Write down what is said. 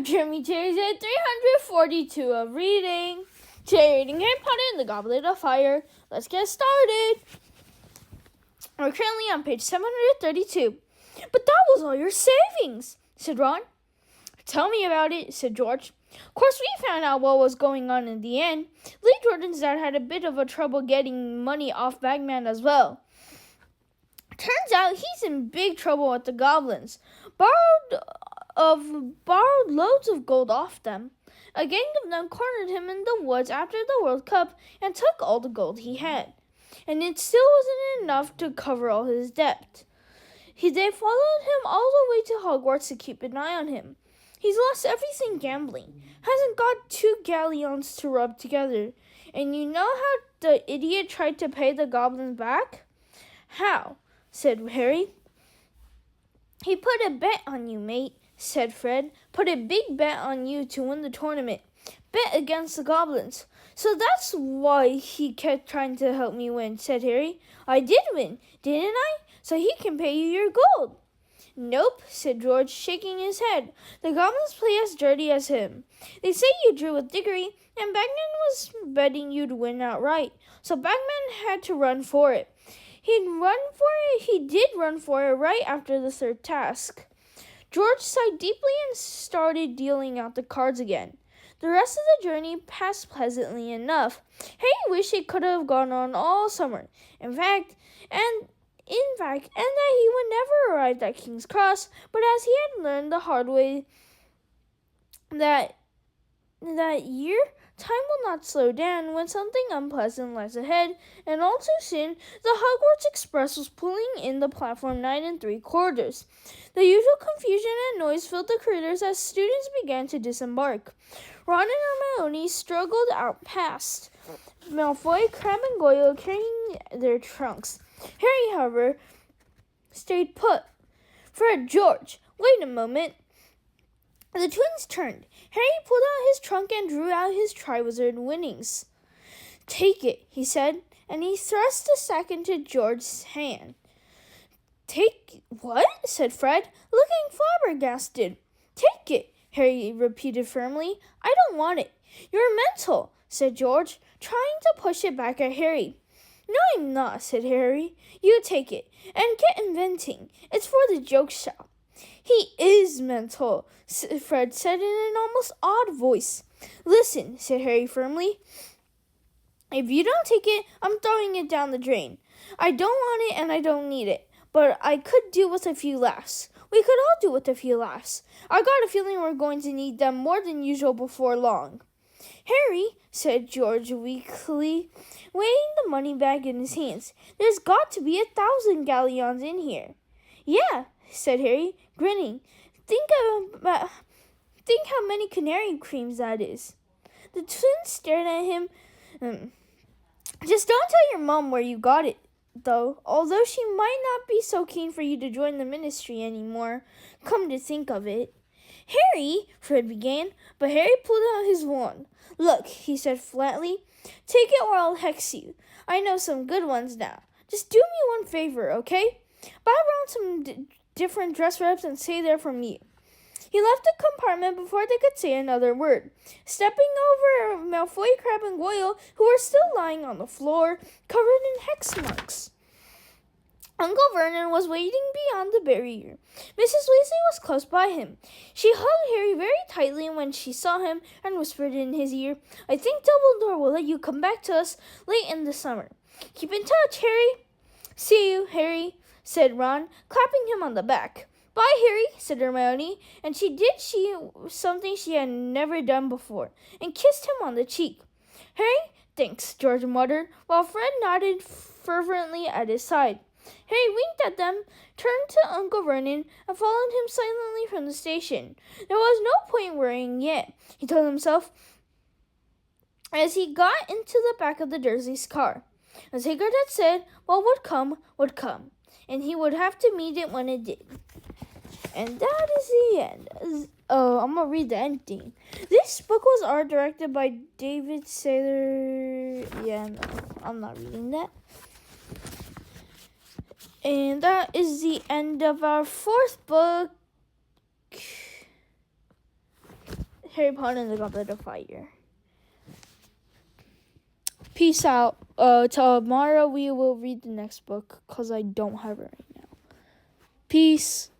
I'm Jeremy J. Day 342 of reading. Today reading Harry Potter and the Goblet of Fire. Let's get started. We're currently on page 732. But that was all your savings, said Ron. Tell me about it, said George. Of course, we found out what was going on in the end. Lee Jordan's dad had a bit of a trouble getting money off Bagman as well. Turns out he's in big trouble with the goblins. Borrowed loads of gold off them. A gang of them cornered him in the woods after the World Cup and took all the gold he had. And it still wasn't enough to cover all his debt. They followed him all the way to Hogwarts to keep an eye on him. He's lost everything gambling. Hasn't got 2 galleons to rub together. And you know how the idiot tried to pay the goblins back? How? Said Harry. He put a bet on you, mate, said Fred. Put a big bet on you to win the tournament. Bet against the goblins. So that's why he kept trying to help me win, said Harry. I did win, didn't I? So he can pay you your gold. Nope, said George, shaking his head. The goblins play as dirty as him. They say you drew with Diggory, and Bagman was betting you'd win outright. So Bagman had to run for it. He did run for it right after the 3rd task. George sighed deeply and started dealing out the cards again. The rest of the journey passed pleasantly enough. Harry wished it could have gone on all summer. In fact, and that he would never arrive at King's Cross, but as he had learned the hard way that year, time will not slow down when something unpleasant lies ahead, and all too soon, the Hogwarts Express was pulling in the platform 9 3/4. The usual confusion and noise filled the corridors as students began to disembark. Ron and Hermione struggled out past Malfoy, Crabbe, and Goyle carrying their trunks. Harry, however, stayed put. Fred, George, wait a moment. The twins turned. Harry pulled out his trunk and drew out his Triwizard winnings. Take it, he said, and he thrust the sack into George's hand. Take what? Said Fred, looking flabbergasted. Take it, Harry repeated firmly. I don't want it. You're mental, said George, trying to push it back at Harry. No, I'm not, said Harry. You take it, and get inventing. It's for the joke shop. He is mental, Fred said in an almost odd voice. Listen, said Harry firmly. If you don't take it, I'm throwing it down the drain. I don't want it and I don't need it, but I could do with a few laughs. We could all do with a few laughs. I got a feeling we're going to need them more than usual before long. Harry, said George weakly, weighing the money bag in his hands, there's got to be 1,000 galleons in here. Yeah, said Harry, grinning. Think how many canary creams that is. The twins stared at him. Just don't tell your mom where you got it, though, although she might not be so keen for you to join the ministry anymore, come to think of it. Harry, Fred began, but Harry pulled out his wand. Look, he said flatly, take it or I'll hex you. I know some good ones now. Just do me one favor, okay? Buy around some different dress reps and say they're from you. He left the compartment before they could say another word, stepping over Malfoy, Crabbe, and Goyle, who were still lying on the floor, covered in hex marks. Uncle Vernon was waiting beyond the barrier. Mrs. Weasley was close by him. She hugged Harry very tightly when she saw him and whispered in his ear, I think Dumbledore will let you come back to us late in the summer. Keep in touch, Harry. See you, Harry, said Ron, clapping him on the back. Bye, Harry, said Hermione, and she did something she had never done before, and kissed him on the cheek. Harry, thanks, George muttered, while Fred nodded fervently at his side. Harry winked at them, turned to Uncle Vernon, and followed him silently from the station. There was no point worrying yet, he told himself, as he got into the back of the Dursleys' car. As Hagrid had said, what would come, and he would have to meet it when it did. And that is the end. I'm going to read the ending. This book was art directed by David Saylor. Yeah, no, I'm not reading that. And that is the end of our 4th book. Harry Potter and the Goblet of Fire. Peace out. Tomorrow we will read the next book because I don't have it right now. Peace.